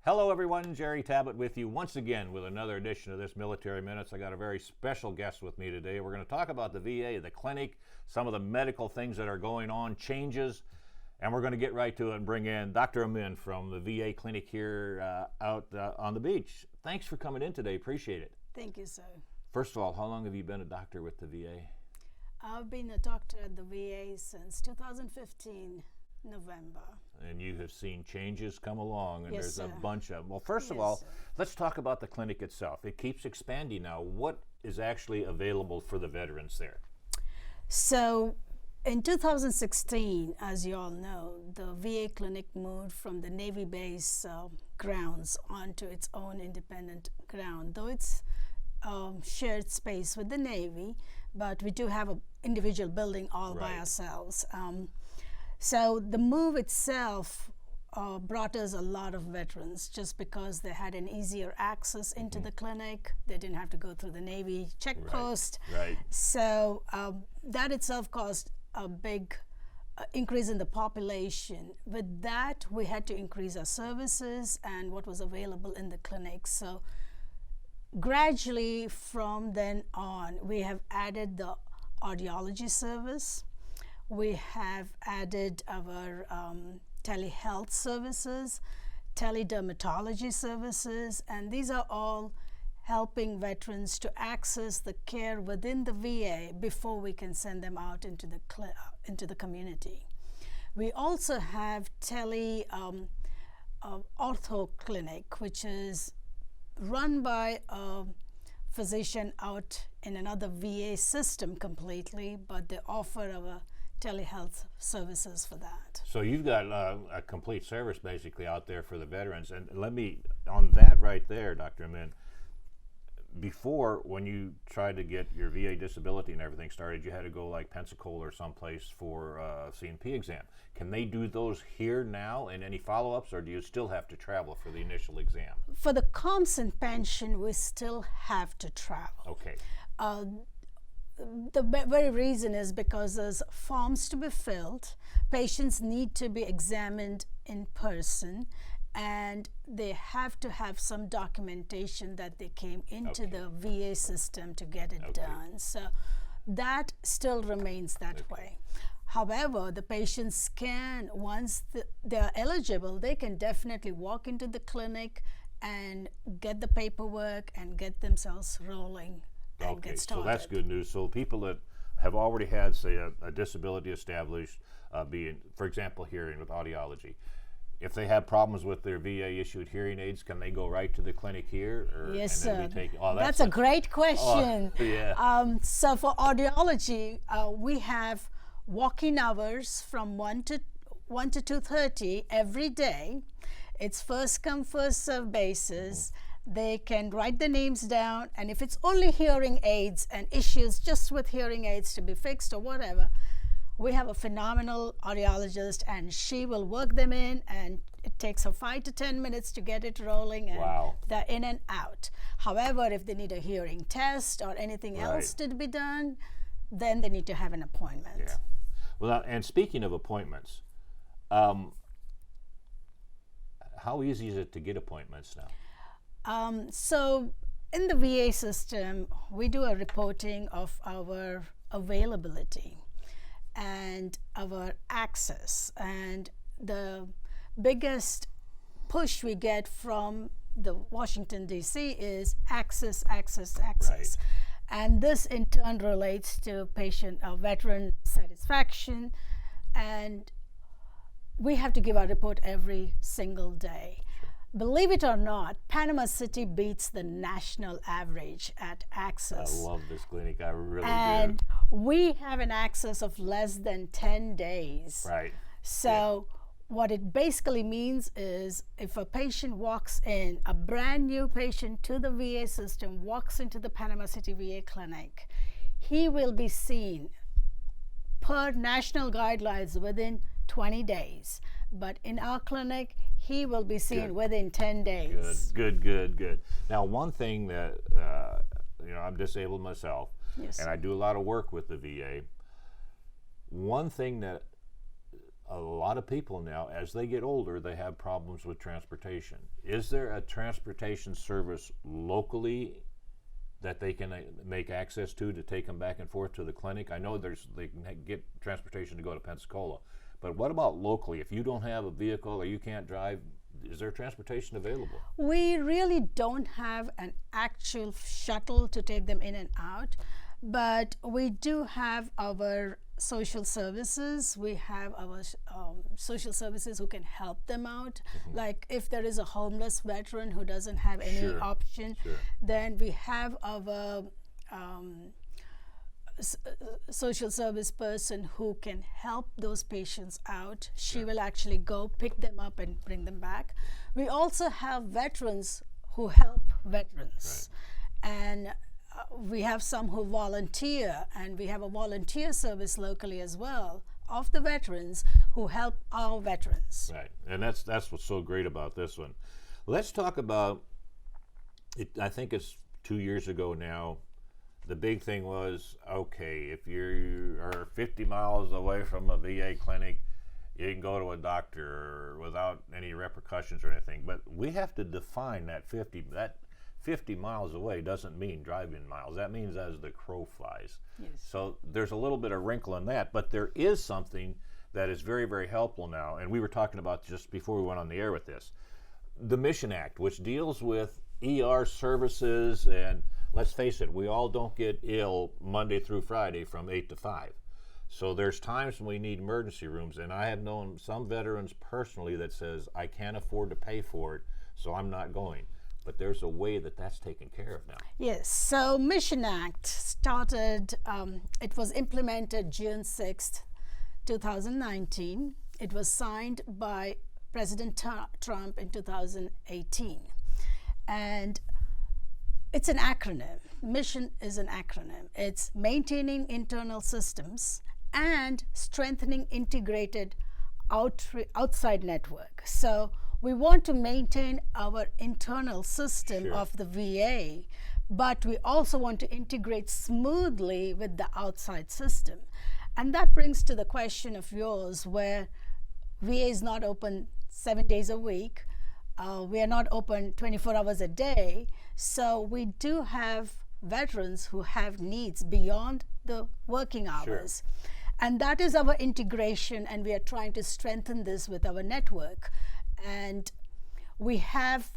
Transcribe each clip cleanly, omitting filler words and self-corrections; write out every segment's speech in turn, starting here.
Hello everyone, Jerry Tabatt with you once again with another edition of this Military Minutes. I got a very special guest with me today. We're going to talk about the VA, the clinic, some of the medical things that are going on, changes, and we're going to get right to it and bring in Dr. Amin from the VA clinic here out on the beach. Thanks for coming in today. Appreciate it. Thank you, sir. First of all, how long have you been a doctor with the VA? I've been a doctor at the VA since 2015, November. And you have seen changes come along, and Yes, there's sir. a bunch of them. Well, first of Yes, all, sir. let's talk about the clinic itself. It keeps expanding now. What is actually available for the veterans there? So in 2016, as you all know, the VA clinic moved from the Navy base grounds onto its own independent ground. Though it's shared space with the Navy, but we do have an individual building all by Right. ourselves. So the move itself brought us a lot of veterans just because they had an easier access into the clinic. They didn't have to go through the Navy check post. Right. So that itself caused a big increase in the population. With that, we had to increase our services and what was available in the clinic. So gradually from then on, we have added the audiology service. We have added our telehealth services, teledermatology services, and these are all helping veterans to access the care within the VA before we can send them out into the community. We also have ortho clinic, which is run by a physician out in another VA system completely, but they offer our telehealth services for that. So you've got a complete service basically out there for the veterans. And let me, on that right there, Dr. Amin, before, when you tried to get your VA disability and everything started, you had to go like Pensacola or someplace for a C&P exam. Can they do those here now and any follow-ups, or do you still have to travel for the initial exam? For the comps and pension, we still have to travel. Okay. The very reason is because there's forms to be filled, patients need to be examined in person, and they have to have some documentation that they came into the VA system to get it done. So that still remains that way. However, the patients can, once they are eligible, they can definitely walk into the clinic and get the paperwork and get themselves rolling. Okay, so that's good news. So people that have already had, say, a disability established, being, for example, hearing with audiology, if they have problems with their VA-issued hearing aids, can they go right to the clinic here? Or, Yes, and then sir. That's a great question. So for audiology, we have walk-in hours from 1 to 2:30 every day. It's first come, first serve basis. They can write the names down, and if it's only hearing aids and issues just with hearing aids to be fixed or whatever, we have a phenomenal audiologist, and she will work them in, and it takes her 5 to 10 minutes to get it rolling, and they're in and out. However, if they need a hearing test or anything else to be done, then they need to have an appointment. Yeah. Well, and speaking of appointments, how easy is it to get appointments now? So in the VA system, we do a reporting of our availability and our access. And the biggest push we get from the Washington, D.C. is access, access, access. And this in turn relates to veteran satisfaction. And we have to give our report every single day. Believe it or not, Panama City beats the national average at access. I love this clinic, I really do. And we have an access of less than 10 days. Right. So what it basically means is if a patient walks in, a brand new patient to the VA system walks into the Panama City VA clinic, he will be seen per national guidelines within 20 days. But in our clinic, he will be seen within 10 days. Good. Now, one thing that, I'm disabled myself, and I do a lot of work with the VA. One thing that a lot of people now, as they get older, they have problems with transportation. Is there a transportation service locally that they can make access to take them back and forth to the clinic? I know they can get transportation to go to Pensacola, but what about locally? If you don't have a vehicle or you can't drive, is there transportation available? We really don't have an actual shuttle to take them in and out, but we do have our social services. We have our social services who can help them out. Like if there is a homeless veteran who doesn't have any option, then we have our social service person who can help those patients out. She will actually go pick them up and bring them back. We also have veterans who help veterans, and we have some who volunteer, and we have a volunteer service locally as well of the veterans who help our veterans. Right, and that's what's so great about this one. Let's talk about it. I think it's 2 years ago now. The big thing was, okay, if you are 50 miles away from a VA clinic, you can go to a doctor without any repercussions or anything. But we have to define that 50 miles away doesn't mean driving miles. That means as the crow flies. Yes. So there's a little bit of wrinkle in that, but there is something that is very, very helpful now, and we were talking about just before we went on the air with this, the Mission Act, which deals with ER services, and let's face it, we all don't get ill Monday through Friday from 8 to 5. So there's times when we need emergency rooms, and I have known some veterans personally that says, I can't afford to pay for it, so I'm not going. But there's a way that that's taken care of now. Yes, so Mission Act started, it was implemented June 6th, 2019. It was signed by President Trump in 2018. And it's an acronym. Mission is an acronym. It's maintaining internal systems and strengthening integrated outside network. So we want to maintain our internal system of the VA, but we also want to integrate smoothly with the outside system. And that brings to the question of yours, where VA is not open 7 days a week. We are not open 24 hours a day. So we do have veterans who have needs beyond the working hours. And that is our integration, and we are trying to strengthen this with our network. And we have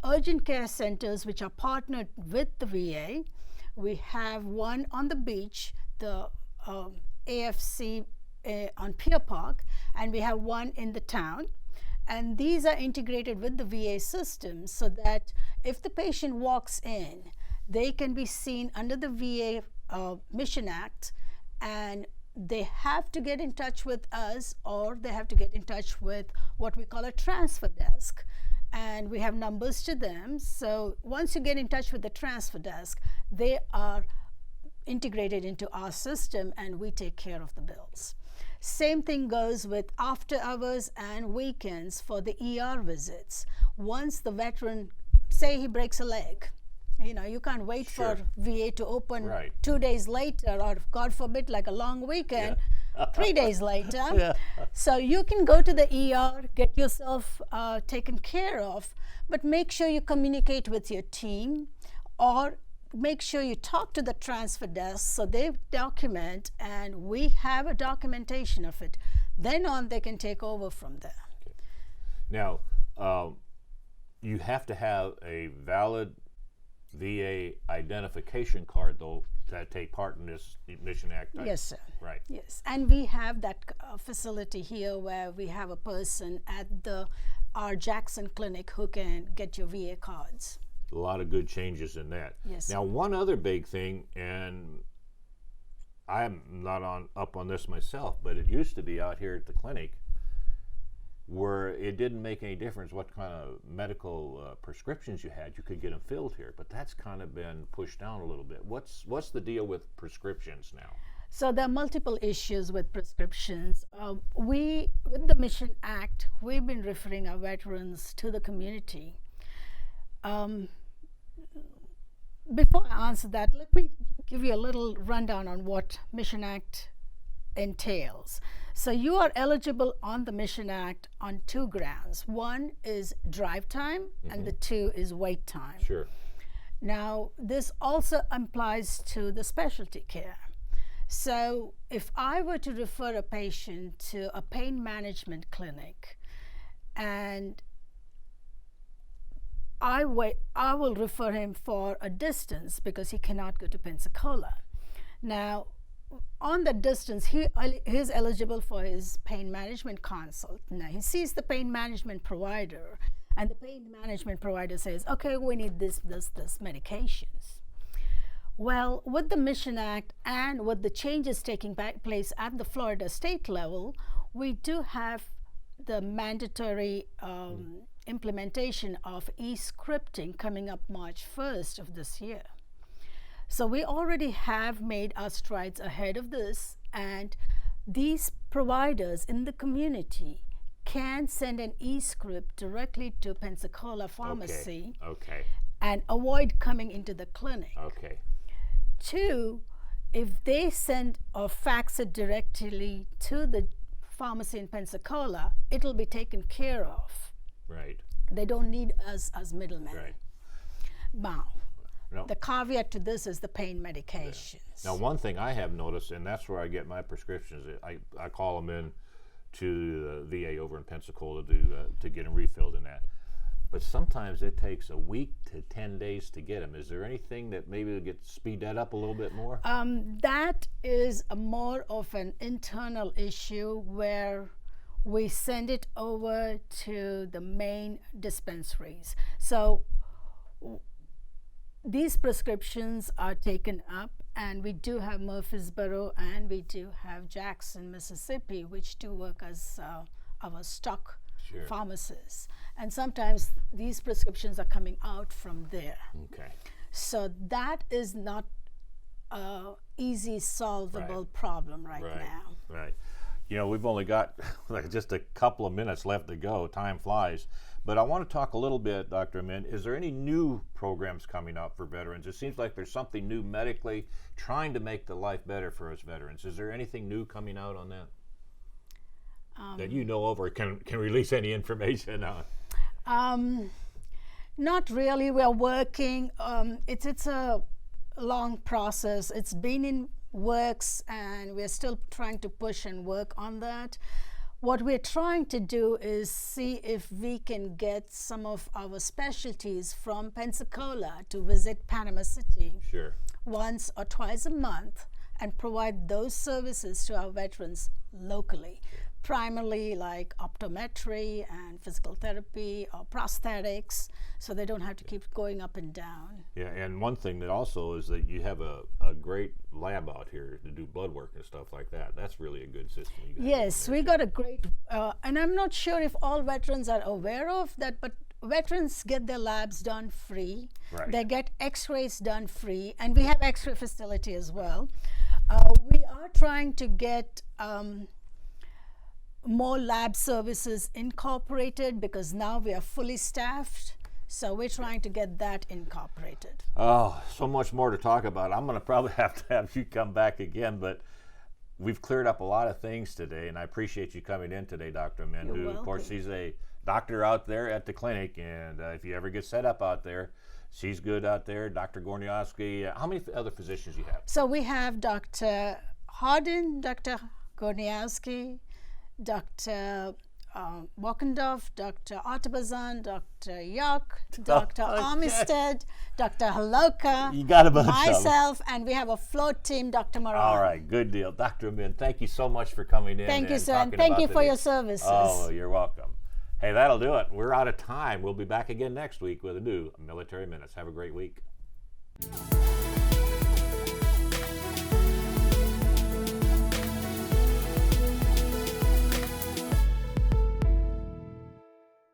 urgent care centers which are partnered with the VA. We have one on the beach, the AFC on Pier Park, and we have one in the town. And these are integrated with the VA system so that if the patient walks in, they can be seen under the VA Mission Act, and they have to get in touch with us, or they have to get in touch with what we call a transfer desk. And we have numbers to them. So once you get in touch with the transfer desk, they are integrated into our system, and we take care of the bills. Same thing goes with after hours and weekends for the ER visits. Once the veteran, say he breaks a leg, you can't wait for VA to open 2 days later, or God forbid, like a long weekend, 3 days later. So you can go to the ER, get yourself taken care of, but make sure you communicate with your team, or make sure you talk to the transfer desk so they document, and we have a documentation of it. Then on, they can take over from there. Now, you have to have a valid VA identification card, though, to take part in this Mission Act. Yes, sir. Right. Yes, and we have that facility here where we have a person at our Jackson clinic who can get your VA cards. A lot of good changes in that. Yes. Now, one other big thing, and I'm not up on this myself, but it used to be out here at the clinic where it didn't make any difference what kind of medical prescriptions you had. You could get them filled here, but that's kind of been pushed down a little bit. What's the deal with prescriptions now? So there are multiple issues with prescriptions. With the Mission Act, we've been referring our veterans to the community. Before I answer that, let me give you a little rundown on what Mission Act entails. So you are eligible on the Mission Act on 2 grounds. One is drive time, and the 2 is wait time. Sure. Now, this also applies to the specialty care. So if I were to refer a patient to a pain management clinic, and I will refer him for a distance because he cannot go to Pensacola. Now, on the distance, he is eligible for his pain management consult. Now, he sees the pain management provider, and the pain management provider says, okay, we need this medications. Well, with the Mission Act and with the changes taking place at the Florida state level, we do have the mandatory implementation of e-scripting coming up March 1st of this year. So we already have made our strides ahead of this, and these providers in the community can send an e-script directly to Pensacola Pharmacy and avoid coming into the clinic. Okay. 2, if they send or fax it directly to the pharmacy in Pensacola, it'll be taken care of. Right. They don't need us as middlemen. Right. Now, No. the caveat to this is the pain medications. Now, one thing I have noticed, and that's where I get my prescriptions, I call them in to the VA over in Pensacola to get them refilled and that. But sometimes it takes a week to 10 days to get them. Is there anything that maybe will speed that up a little bit more? That is more of an internal issue where we send it over to the main dispensaries. So these prescriptions are taken up, and we do have Murfreesboro and we do have Jackson, Mississippi, which do work as our stock pharmacists. And sometimes these prescriptions are coming out from there. Okay. So that is not an easy solvable problem right now. Right. You know, we've only got like just a couple of minutes left to go. Time flies. But I want to talk a little bit, Dr. Amin, is there any new programs coming up for veterans? It seems like there's something new medically trying to make the life better for us veterans. Is there anything new coming out on that? That you know of or can release any information on? Not really. We're working. It's a long process. It's been in works, and we're still trying to push and work on that. What we're trying to do is see if we can get some of our specialties from Pensacola to visit Panama City once or twice a month and provide those services to our veterans locally. Primarily like optometry and physical therapy or prosthetics, so they don't have to keep going up and down. Yeah, and one thing that also is that you have a great lab out here to do blood work and stuff like that. That's really a good system. Yes, we got a great, and I'm not sure if all veterans are aware of that, but veterans get their labs done free. Right. They get x-rays done free, and we have x-ray facility as well. We are trying to get more lab services incorporated because now we are fully staffed, so we're trying to get that incorporated. Oh, so much more to talk about. I'm going to probably have to have you come back again, but we've cleared up a lot of things today, and I appreciate you coming in today, Dr. Amin, who, of course, she's a doctor out there at the clinic, and if you ever get set up out there, she's good out there. Dr. Gorniowski, how many other physicians you have? So we have Dr. Hardin, Dr. Gorniowski, Dr. Walkendorf, Dr. Artabazan, Dr. Yock, Dr. Armistead, Dr. Haloka, you got a bunch myself, and we have a float team, Dr. Moran. All right, good deal. Dr. Amin, thank you so much for coming in. Thank you, sir, and thank you for your services. Oh, you're welcome. Hey, that'll do it. We're out of time. We'll be back again next week with a new Military Minutes. Have a great week.